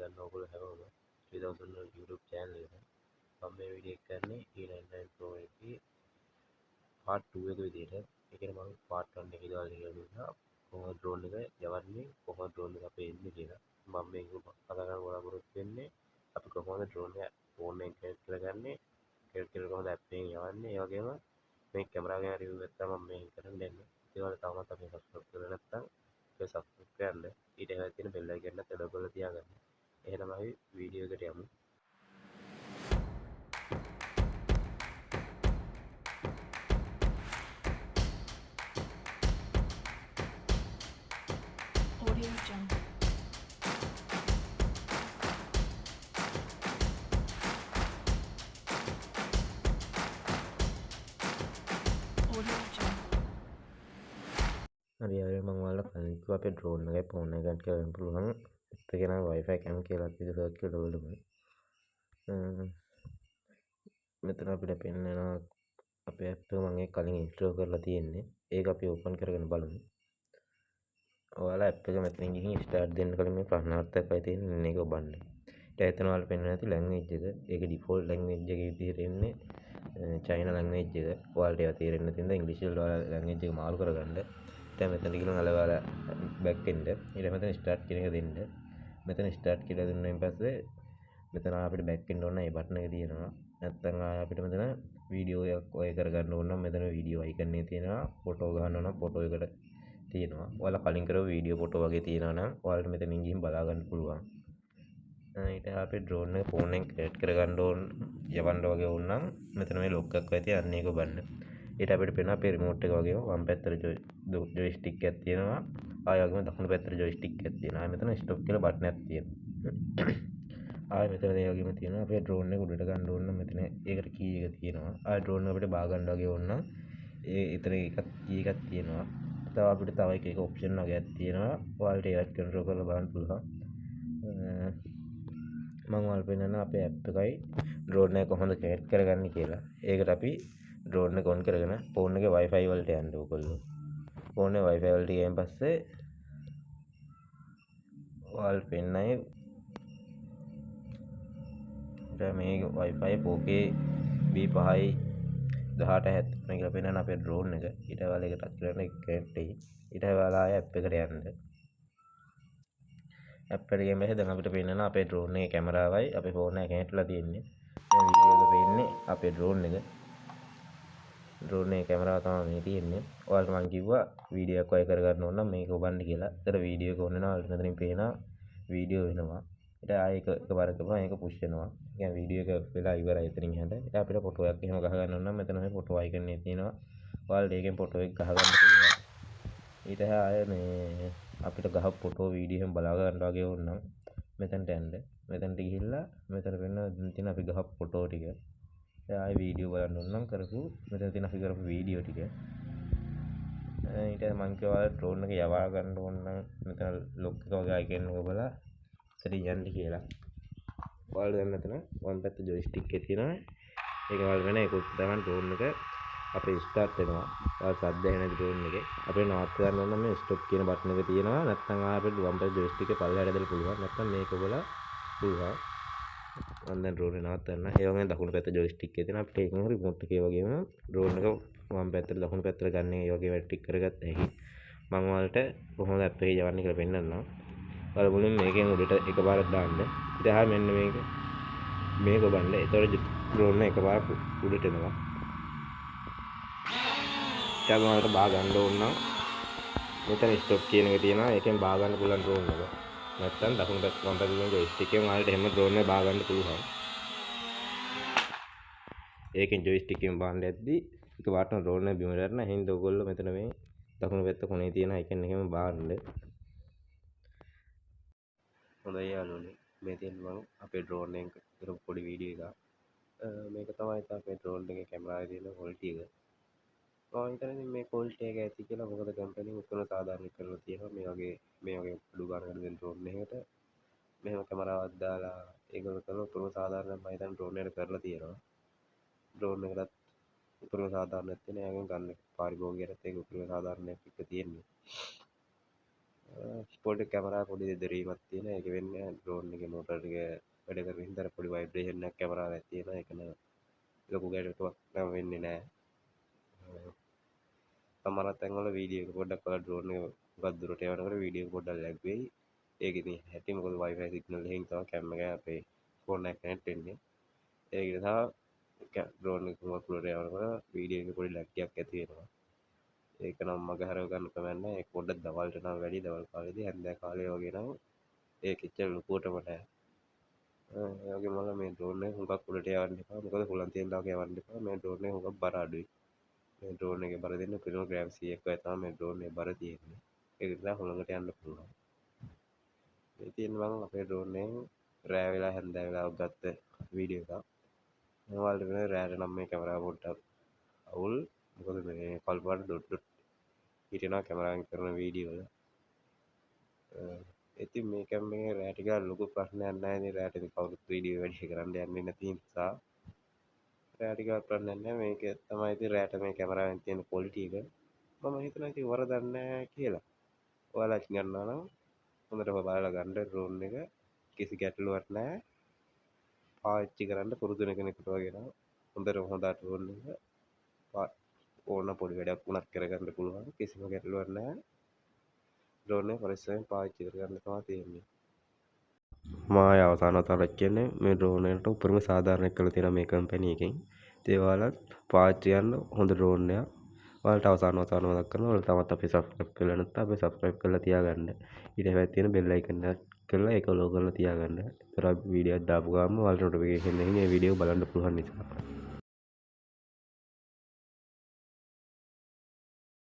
ගන්න ඕගොල්ලෝ හැමෝම 3000 YouTube channel එකට. මම මේ වීඩියෝ එක කරන්නේ E99 Pro එකේ part 2 එක විදිහට. ඒ කියන්නේ මම part 1 එකේ දාලා කියලා දුන්නා කොහොමද drone එක යවන්නේ, කොහොමද drone එක අපේ එන්නේ කියලා. මම මේක කතා කරන්න බලාපොරොත්තු වෙන්නේ අපි කොහොමද drone එක phone එකෙන් connect කරගන්නේ, connect කරලා කොහොමද app එකෙන් යවන්නේ, ඒ වගේම මේ කැමරා ගැන රිවිව් එකක් තමයි මම මේක කරන්න දෙන්නේ. ඒ වගේ තාමත් අපි subscribe කරලා නැත්නම් ඒක subscribe කරන්න. ඊට එහා තියෙන bell icon එකත් එළව කරලා තියාගන්න. එහෙනම් අපි වීඩියෝ එකට යමු. Audio Jungle. Audio Jungle. හරි අර මම ඔයාලට කලින් කිව්වා අපේ drone එකයි phone එකයි connect කරගන්න පුළුවන්. ඒක නම් wifi cam කියලා අපි සර්ච් කරලා බලමු. මෙතන අපිට පෙන්නනවා අපේ app එක මම කලින් install කරලා තියෙන්නේ. ඒක අපි open කරගෙන බලමු. ඔයාලා app එක මෙතනින් ගිහින් start දෙන්න කලින් මේ ප්‍රශ්නාර්ථකයි තියෙන්නේ මේක ඔබන්න. ඊට එතන ඔයාලා පෙන්වන්න ඇති language එක. ඒක default language එකේ විදිහට එන්නේ China language එක. ඔයාලට ඒවා තේරෙන්නේ නැතිනම් English වල ඔයාලා language එක මාරු කරගන්න. දැන් මෙතන ගිහින් ඔයාලා back එන්න. ඊට මෙතන start කියන එක දෙන්න. මෙතන start කියලා දුන්නායින් පස්සේ මෙතන අපිට back එන්න ඕන ඒ බටන් එක තියෙනවා. නැත්නම් අපිට මෙතන වීඩියෝ එකක් ඔය කරගන්න ඕන නම් මෙතන වීඩියෝ icon එක තියෙනවා. ෆොටෝ ගන්න ඕන නම් ෆොටෝ එකට තියෙනවා. ඔයාලා කලින් කරපු වීඩියෝ ෆොටෝ වගේ තියෙනවා නම් ඔයාලට මෙතනින් ගිහින් බලා ගන්න පුළුවන්. ඊට අපේ drone එක phone එකෙන් connect කරගන්න ඕන යවන්න වගේ වුණ නම් මෙතන මේ lock එකක් වගේ තියෙන එක බලන්න. ඊට අපිට පේනවා අපේ remote එක වගේම වම් පැත්තට joystick එකක් තියෙනවා. ආයෙ වගේම දකුණු පැත්තට joystick එකක් තියෙනවා. ආයෙ මෙතන stop කියලා බටන් එකක් තියෙනවා. ආයෙ මෙතන ඒ වගේම තියෙනවා අපේ drone එක උඩට ගන්න ඕන නම් මෙතන ඒකට key එක තියෙනවා. ආයෙ drone එක අපිට බා ගන්න වගේ වුණ නම් ඒ ඊතර එකක් key එකක් තියෙනවා. තව අපිට තව එක ඔප්ෂන් වගේක් තියෙනවා. ඔයාලට ඒවත් කන්ට්‍රෝල් කරලා බලන්න පුළුවන්. මම ඔයාලට පෙන්නන්න අපේ app එකයි drone එක කොහොමද connect කරගන්නේ කියලා. ඒකට අපි drone එක on කරගෙන phone එකේ wifi වලට යන්න ඕගොල්ලෝ. phone එකේ wifi වලට ගියන් පස්සේ ඔයාලට පෙන්නයි දැන් මේ wifi 4K B5යි 1870 කියලා පෙන්නන අපේ drone එක. ඊට ඔයාලා ඒක ටච් කරන එක connect වෙයි. ඊට ඔයාලා ආයෙ app එකට යන්න. app එකට ගියන් පස්සේ දැන් අපිට පෙන්නන අපේ drone එකේ කැමරාවයි අපේ phone එක connect වෙලා තියෙන්නේ. දැන් වීඩියෝ එක පෙන්නේ අපේ drone එක. drone එකේ කැමරාව තමයි මේ තියෙන්නේ. ඔයාලට මම කිව්වා වීඩියෝ එකක් ඔය කරගන්න ඕන නම් මේක ඔබන්න කියලා. ඒතර වීඩියෝ එක ඕන වෙනවා ඔයාලට මෙතනින් පේනවා වීඩියෝ වෙනවා. ඊට ආයෙ එකපාර කරපුවා ඒක පුෂ් වෙනවා. ඒ කියන්නේ වීඩියෝ එක වෙලා ඉවරයි එතනින් එහාට. ඊට අපිට ෆොටෝ එකක් එහෙම ගහ ගන්න ඕන නම් මෙතන මේ ෆොටෝ අයිකන් එක තියෙනවා. ඔයාලට ඒකෙන් ෆොටෝ එක ගහ ගන්න පුළුවන්. ඊට ආයෙ මේ අපිට ගහපු ෆොටෝ වීඩියෝ එහෙම බලා ගන්න වගේ වුණ නම් මෙතනට යන්න. මෙතනට ගිහිල්ලා මෙතන වෙන තියෙන අපි ගහපු ෆොටෝ ටික. ආයෙ වීඩියෝ බලන්න ඕන නම් කරපු මෙතන තියෙන අපි කරපු වීඩියෝ ටික. ඊට මම කිව්වා drone එක යවා ගන්න ඕන නම් මෙතන lock එක වගේ icon එක බලලා ඉතින් යන්න කියලා. ඔයාලා දැන් මෙතන වම් පැත්ත joystick එකේ තියෙනවා. ඒක ඔයාලා වෙන ඒක තමයි drone එක අපේ start වෙනවා. ඔයාලා සද්ද ඇහෙන drone එකේ. අපේ නවත්ත ගන්න ඕන නම් මේ stop කියන බටන් එක තියෙනවා. නැත්නම් ආයෙ අපිට වම් පැත්ත joystick එක පල්ලෙහාට දාලා පුළුවන්. නැත්නම් මේක ඔබලා පුළුවන්. මම දැන් drone එක නවත්තන්න. ඒ වගේම දකුණු පැත්ත joystick එකේ තියෙනවා. අපිට ඒකෙන් remote එකේ වගේම drone එක වම් පැත්තට දකුණු පැත්තට ගන්න ඒ වගේ වැඩ ටික කරගත්ත හැකි. මම ඔයාලට කොහොමද app එකේ යවන්නේ කියලා පෙන්නන්නම්. ඔයාලා මුලින් මේකෙන් උඩට එකපාරක් දාන්න. ඊට ආයෙ මෙන්න මේක බලන්න. ඒතකොට drone එක එකපාරක් උඩට එනවා. ඊට ඔයාලට බා ගන්න ඕන නම් මෙතන stop කියන එක තියෙනවා. ඒකෙන් බා ගන්න පුළුවන් drone එක. නැත්නම් දකුණු පැත්ත වම් පැත්තේ joystick එකෙන් ඔයාලට එහෙම drone එක බා ගන්න පුළුවන්. ඒකෙන් joystick එකෙන් බාන්න යද්දි ඒක වාටන drone එක බිම වැටෙනවා. එහෙනම් ඔයගොල්ලෝ මෙතන මේ දකුණු පැත්ත කොනේ තියෙන icon එකෙන් බාන්න. හොඳයි යාළුවනේ. මේ තියෙන මම අපේ drone එකෙන් කරපු පොඩි වීඩියෝ එකක්. මේක තමයි අපේ drone එකේ කැමරාවේ තියෙන quality එක. මම හිතන්නේ මේ quality එක ඇති කියලා. මොකද කම්පැනි උත්තර සාධාරණ කරලා තියෙනවා. මේ වගේ අඩු ගානකට දෙන drone එකකට මෙහෙම කැමරාවක් දාලා ඒගොල්ලෝ කරන උත්තර සාධාරණ මම හිතන්නේ drone එකට කරලා තියෙනවා. drone එකකට උත්තර සාධාරණයක් තියෙන. ඒකෙන් ගන්න පරිභෝගිකයටත් ඒක උත්තර සාධාරණයක් එක තියෙන්නේ. පොඩි කැමරා පොඩි දෙදරීමක් තියෙන. ඒක වෙන්නේ ඩ්‍රෝන් එකේ මෝටර් එක වැඩ කරන හින්දා පොඩි ভাইබ්‍රේෂන් එකක් කැමරාවේ තියෙනවා. ඒක න ලොකු ගැටලුවක් නම් වෙන්නේ නැහැ. සමහර තැන්වල වීඩියෝ එක පොඩ්ඩක් ඔයාලා ඩ්‍රෝන් එක හුඟක් දුරට යනකොට වීඩියෝ එක පොඩ්ඩක් ලැග් වෙයි. ඒක ඉතින් ඇති මොකද Wi-Fi සිග්නල් එකෙන් තමයි කැම් එක අපේ ෆෝන් එක කනෙක්ට් වෙන්නේ. ඒක නිසා ඩ්‍රෝන් එක හුඟක් දුරට යනකොට වීඩියෝ එක පොඩි ලැග් එකක් ඇති වෙනවා. ඒක නම් මගහැරව ගන්න කමක් නැහැ. ඒක පොඩ්ඩක් දවල්ට නම් වැඩි. දවල් කාලේදී හැන්දෑ කාලේ වගේ නම් ඒක එච්චර ලොකුවටම නැහැ. ඒ වගේම මේ ඩ්‍රෝන් එක හුඟක් උඩට යවන්න එපා. මොකද හුලං තියෙන ලාක යවන්න එපා. මේ ඩ්‍රෝන් එක හුඟක් බර අඩුයි. මේ ඩ්‍රෝන් එකේ බර දෙන්න කිලෝග්‍රෑම් 100ක් වගේ තමයි මේ ඩ්‍රෝන් එකේ බර තියෙන්නේ. ඒක නිසා හුලඟට යන්න පුළුවන්. මේ තියෙන මම අපේ ඩ්‍රෝන් එකෙන් රෑ වෙලා හැන්දෑ වෙලාවක් ගත්ත වීඩියෝ එකක්. මම ඔයාලට වෙන රෑට නම් මේ කැමරාව පොඩ්ඩක් අවුල්. මොකද මේ කල්පවලට ඩොට් ඩොට් හිටිනවා කැමරාවෙන් කරන වීඩියෝ වල. ඉතින් මේ කැම් එකේ රෑ ටික ලොකු ප්‍රශ්නයක් නැහැ. ඉතින් රෑට ඉතින් කවුරුත් වීඩියෝ වැඩි කරන්න යන්නේ නැති නිසා රෑ ටික ප්‍රශ්නයක් නැහැ. මේක තමයි ඉතින් රෑට මේ කැමරාවෙන් තියෙන ක්වොලිටි එක. මම හිතනවා ඉතින් වරදක් නැහැ කියලා. ඔයාලා ගන්නවා නම් හොඳට බලලා ගන්න ඩ්‍රෝන් එක. කිසි ගැටලුවක් නැහැ. පාවිච්චි කරන්න පුරුදු වෙන කෙනෙකුට වගේ නම් හොඳට හොඳ ඩ්‍රෝන් එක ඕන පොඩි වැඩක් වුණත් කරගන්න පුළුවන්. කිසිම ගැටලුවක් නැහැ. ඩ්‍රෝන් එක පරිස්සමෙන් පාවිච්චි කරගන්න තමයි තියෙන්නේ. මා අවසාන වතාවට කියන්නේ මේ ඩ්‍රෝන් එකට උපරිම සාධාරණයක් කරලා තියෙනවා මේ කම්පැනි එකෙන්. ඉතින් ඔයාලත් පාවිච්චි කරන්න හොඳ ඩ්‍රෝන් එකක්. ඔයාලට අවසාන වතාවට මතක් කරනවා ඔයාලා තාමත් අපේ සබ්ස්ක්‍රයිබ් කරලා නැත්නම් අපේ සබ්ස්ක්‍රයිබ් කරලා තියාගන්න. ඊට පස්සේ තියෙන බෙල් අයිකන් එක කරලා ඒක ලෝ කරලා තියාගන්න. ඒතර අපි වීඩියෝස් දාපු ගමන් ඔයාලට නොටිෆිකේෂන් එකකින් මේ වීඩියෝ බලන්න පුළුවන් නිසා.